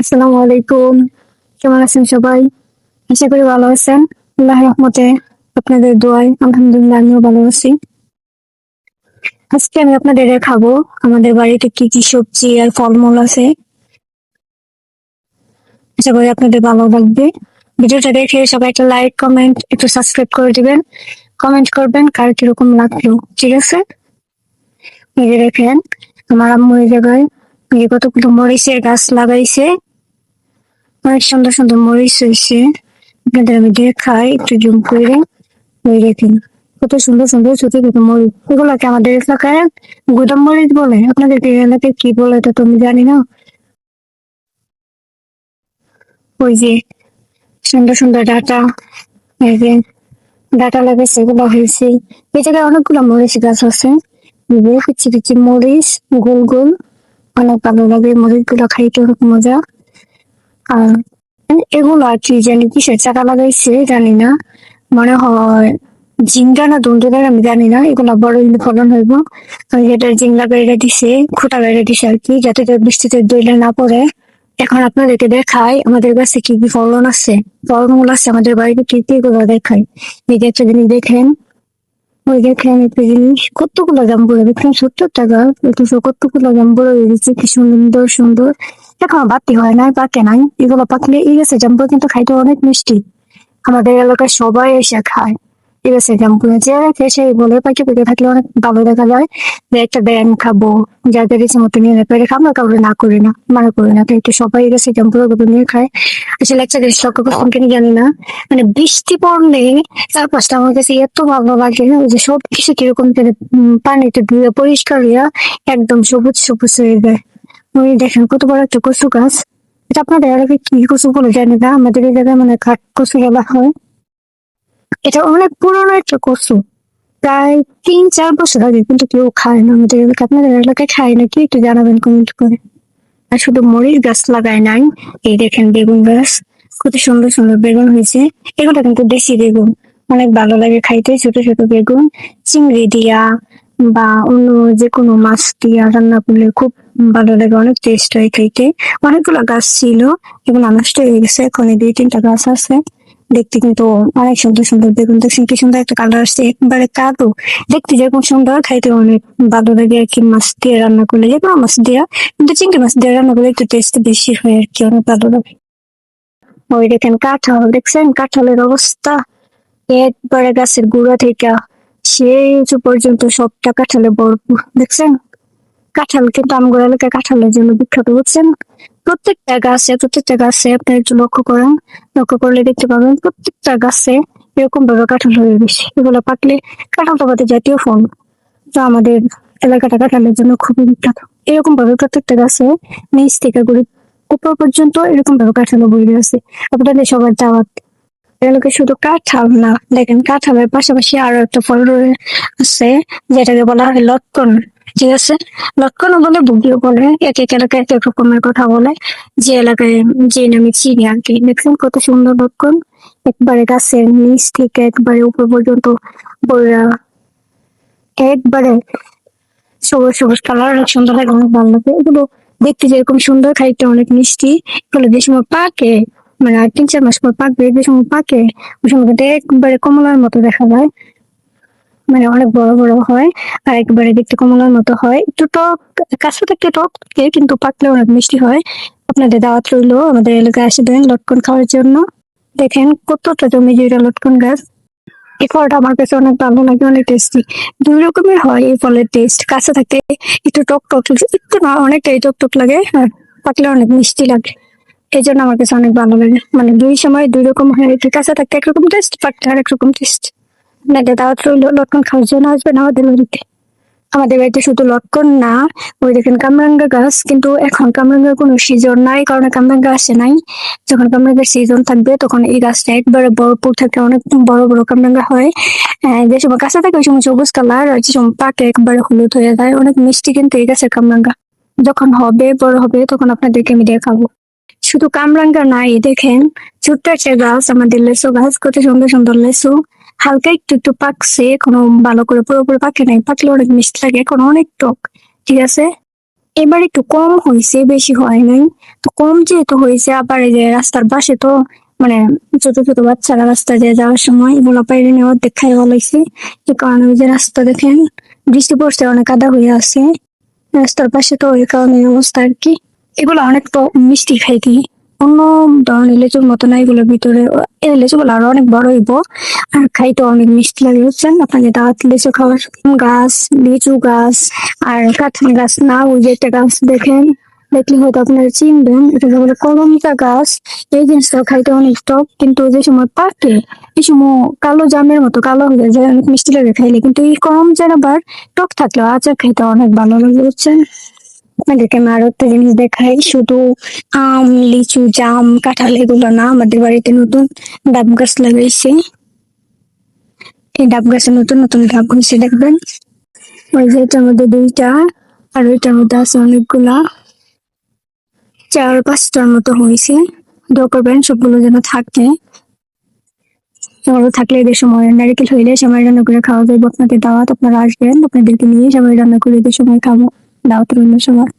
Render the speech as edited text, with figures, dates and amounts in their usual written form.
আসসালামু আলাইকুম। কেমন আছেন সবাই? আশা করি ভালো আছেন। আল্লাহর রহমতে আপনাদের দোয়ায় আলহামদুলিল্লাহ আমিও ভালো আছি। আজকে আমি আপনাদের দেখাবো আমাদের বাড়িতে কি কি সবজি আর ফলমূল আছে। আশা করি আপনাদের ভালো লাগবে। ভিডিওটা দেখে সবাই একটা লাইক, কমেন্ট, একটু সাবস্ক্রাইব করে দিবেন। কমেন্ট করবেন কার কিরকম লাগলো, ঠিক আছে? এই যে দেখেন আমার আম্মু এই জায়গায় কতগুলো মরিচের গাছ লাগাইছে। অনেক সুন্দর সুন্দর মরিচ হয়েছে। আপনাদের আমি দেখাই একটু জুম করে। ওই দেখেন কত সুন্দর সুন্দর ছোট ছোট মরিচ, এগুলাকে আমাদের এলাকায় গুদাম মরিচ বলে। আপনাদের এলাকায় কি বলে এটা তো আমি জানি না। ওই যে সুন্দর সুন্দর ডাটা, এই যে ডাটা লাগাইছে, এগুলো হয়েছে। এই জায়গায় অনেকগুলো মরিচ গাছ আছে। এই যে পিচ্ছি পিচ্ছি মরিচ, গোল গোল, অনেক ভালো লাগে মরিচ গুলো, খাইতে অনেক মজা। আর এগুলো আর কি জানি কিসের চারা লাগাইছে জানি না, মনে হয় ঝিঙ্গা না ধুন্দুলের, আমি জানি না। এগুলো বড় হইলে ফলন হইব। আমি যেটা জিঙ্গা গাইড়া দিছে, খোটা গাইড়া দিছে আর কি, যাতে বৃষ্টিতে দইলে না পড়ে। এখন আপনাদেরকে দেখাই আমাদের কাছে কি কি ফলন আছে, ফলমূল আছে আমাদের বাড়িতে কি কি, গুলো দেখাই। এই যে একটা জিনিস দেখেন, ওই দেখেন একটা জিনিস, কতগুলো জাম্বুরা দেখেন, 70 টাকা অথচ কতগুলো জাম্বুরা হয়ে গেছে, কি সুন্দর সুন্দর। এখন বাতি হয় নাই, পাকে নাই। এগুলো পাকলে এই গেছে জাম্বুরা কিন্তু খাইতে অনেক মিষ্টি। আমাদের এলাকায় সবাই এসে খায়। ঠিক আছে, জাম্বুরা যে এসে বলে পাখি পেকে থাকলে অনেক ভালো দেখা যায় যে একটা ব্যায়াম খাবো, যাদের ইচ্ছে মতো নিয়ে নেবে আমরা কাউকে না করি না, মানে করি না, কিন্তু সবাই গেছে জাম্বুরা গুলো নিয়ে খায়। আসলে একটা জিনিস লক্ষ্য করছেন কিনা জানি না, মানে বৃষ্টি পড়লে চারপাশটা আমার কাছে এত ভালো লাগে, ওই যে সবকিছু কিরকম যেন পানিতে ধুয়ে পরিষ্কার হইয়া একদম সবুজ সবুজ হয়ে যায়। ওই দেখেন কত বড় একটা কচু গাছ। এটা আপনাদের এলাকায় কি কচু বলে জানি না, আমাদের এই জায়গায় মানে কাঠ কচু বলা হয়। এটা অনেক পুরোনো একটা কচু, প্রায় 3-4 বছর আগে, কিন্তু কেউ খায় না আমাদের এলাকায়। আপনাদের এলাকায় খায় নাকি একটু জানাবেন কমেন্ট করে। আর শুধু মরিচ গাছ লাগায় নাই, এই দেখেন বেগুন গাছ, কত সুন্দর সুন্দর বেগুন হয়েছে। এগুলো কিন্তু দেশি বেগুন, অনেক ভালো লাগে খাইতে। ছোট ছোট বেগুন চিংড়ি দিয়া বা অন্য যে কোনো মাছ দিয়া রান্না করলে খুব ভালো লাগে, অনেক টেস্ট হয় খাইতে। অনেকগুলো গাছ ছিল, এগুলো নষ্ট হয়ে গেছে, এখন এই 2-3টা গাছ আছে। দেখতে কিন্তু অনেক সুন্দর সুন্দর বেগুন, দেখছেন কি সুন্দর একটা কালার আসছে, একবারে কালো। দেখতে যেরকম সুন্দর, খাইতে অনেক ভালো লাগে আর কি। মাছ দিয়ে রান্না করলে, যে কোনো মাছ দিয়া, কিন্তু চিংড়ি মাছ দিয়ে রান্না করলে একটু টেস্ট বেশি হয় আর কি, অনেক ভালো লাগে। ওই দেখেন কাঁঠাল, দেখছেন কাঁঠালের অবস্থা, একবারে গাছের গুঁড়া থেকে সেই উঁচু পর্যন্ত সবটা কাঁঠালে ভরপুর, দেখছেন। কাঁঠাল কিন্তু আমগো এলাকায় কাঁঠালের জন্য বিখ্যাত, বুঝছেন। প্রত্যেকটা গাছে আপনি একটু লক্ষ্য করেন, লক্ষ্য করলে দেখতে পাবেন প্রত্যেকটা গাছে এরকম ভাবে কাঁঠাল হয়ে গেছে। এগুলো পাকলে, কাঁঠাল তো আমাদের জাতীয় ফল, তো আমাদের এলাকাটা কাঁঠালের জন্য খুবই বিখ্যাত। এরকম ভাবে প্রত্যেকটা গাছে নিচ থেকে ঘুরে উপর পর্যন্ত এরকম ভাবে কাঁঠাল বইরে আছে। আপনাদের সবার দাওয়াত। এলাকায় শুধু কাঁঠাল না, দেখেন কাঁঠালের পাশাপাশি আরো একটা ফল আছে, যেটাকে বলা হয় লটকন। ঠিক আছে, লটকন বলে, বুগিও বলে, এক এক এলাকায় এক এক রকমের কথা বলে। যে এলাকায় যে নামে চিনি আর কি। দেখছেন কত সুন্দর লটকন, একবারে গাছের নিচ থেকে একবারে উপর পর্যন্ত বইরা, একবারে সবুজ সবুজ কালার, অনেক সুন্দর লাগে, অনেক ভালো লাগে এগুলো দেখতে, যেরকম সুন্দর, খাইতে অনেক মিষ্টি। এগুলো যে সময় পাকে, মানে আর 3-4 মাস পর পাকবে, যে সময় পাকে ওই সময় কিন্তু একবারে কমলার মতো দেখা যায়, মানে অনেক বড় বড় হয়। আর একবারে দেখতে কমলার মতো হয়, একটু টক, কাঁচা থেকে টক থাকে, কিন্তু পাকলে অনেক মিষ্টি হয়। আপনাদের দাওয়াত রইলো আমাদের এলাকায় আসবেন লটকন খাওয়ার জন্য। দেখেন কতটা জমি জুড়ে লটকন গাছ। এই ফলটা আমার কাছে অনেক ভালো লাগে, অনেক টেস্টি। 2 রকমের হয় এই ফলের টেস্ট, কাঁচা থাকতে একটু টক টক লাগে, একটু না অনেকটাই টক টক লাগে, আর পাকলে অনেক মিষ্টি লাগে। এই জন্য আমার কাছে অনেক ভালো লাগে, মানে 2 সময় 2 রকম হয়, একটু কাঁচা থাকতে একরকম টেস্ট, পাকলে আর একরকম টেস্ট। আপনাদের দাওয়াত রইলো লটকন খাওয়ার জন্য, আসবেন আমাদের বাড়িতে। আমাদের বাড়িতে শুধু লটকন না, ওই দেখেন কামরাঙ্গা গাছ, কিন্তু এখন কামরাঙ্গার কোনো সিজন নাই, কারণ কামরাঙ্গা আসে নাই। যখন কামরাঙ্গার সিজন থাকবে তখন এই গাছটা একবারে ভরপুর থাকে, অনেক বড় বড় কামরাঙ্গা হয়। যে সময় কাঁচা থাকে ওই সময় সবুজ কালার, আর যে সময় পাকে একবারে হলুদ হয়ে যায়, অনেক মিষ্টি কিন্তু এই গাছের কামরাঙ্গা। যখন হবে, বড় হবে, তখন আপনাদেরকে আমি দেখাবো। শুধু কামরাঙ্গা নাই, দেখেন ছোট্ট একটা গাছ, আমাদের লেসু গাছ, কত সুন্দর সুন্দর লেসু। হালকা একটু একটু পাকছে, এখনো ভালো করে পুরোপুরি পাকে নাই, পাকলে অনেক মিষ্টি লাগে, এখন অনেক টক। ঠিক আছে, এবার একটু কম হয়েছে, বেশি হয় নাই। তো কম যেহেতু হয়েছে, আবার এই যে রাস্তার পাশে তো মানে ছোট ছোট বাচ্চারা রাস্তা দিয়ে যাওয়ার সময় এগুলো পাইরে নিয়ে অর্ধেক খাই বলাইছে। এই কারণে ওই যে রাস্তা দেখেন বৃষ্টি পড়ছে, অনেক কাদা হয়ে আছে রাস্তার পাশে, তো ওই কারণে এই অবস্থা আর কি। এগুলো অনেক মিষ্টি খাইতে, অন্য ধরনের লেচুর মতো না এগুলোর ভিতরে। এই লেচুগুলো আরো অনেক বড় হইব, আর খাইতে অনেক মিষ্টি লাগে বুঝছেন। আপনাকে দাওয়াত লিচু খাওয়ার গাছ, লিচু গাছ আর কাঁঠাল গাছ না, ওই যে একটা গাছ দেখেন, দেখলে হয়তো আপনারা চিনবেন, এটা বলে করমচা গাছ। এই জিনিসটা খাইতে অনেক টক, কিন্তু যে সময় পাকে এই সময় কালো জামের মতো কালো হয়ে যায়, অনেক মিষ্টি লাগে খাইলে। কিন্তু এই করমচার আবার টক থাকলেও আচার খাইতে অনেক ভালো লাগে বুঝছেন। আপনাদেরকে আমি আরো একটা জিনিস দেখাই, শুধু আম, লিচু, জাম, কাঁঠাল এগুলো না, আমাদের বাড়িতে নতুন ডাব গাছ লাগাইছে। এই ডাব গাছে নতুন নতুন ডাব হয়েছে দেখবেন। ওই যে এটার মধ্যে দুইটা, আর ওইটার মধ্যে আছে অনেকগুলা, 4-5টার মতো হয়েছে। দোয়া করবেন সবগুলো যেন থাকে। এগুলো থাকলে এদের সময় নারিকেল হইলে সময় রান্না করে খাওয়া যাবে। আপনাদের দাওয়াত, আপনারা আসবেন, আপনাদেরকে নিয়ে সবাই রান্না করে এদের সময় খাবো, দাওয়াত রইল সবার।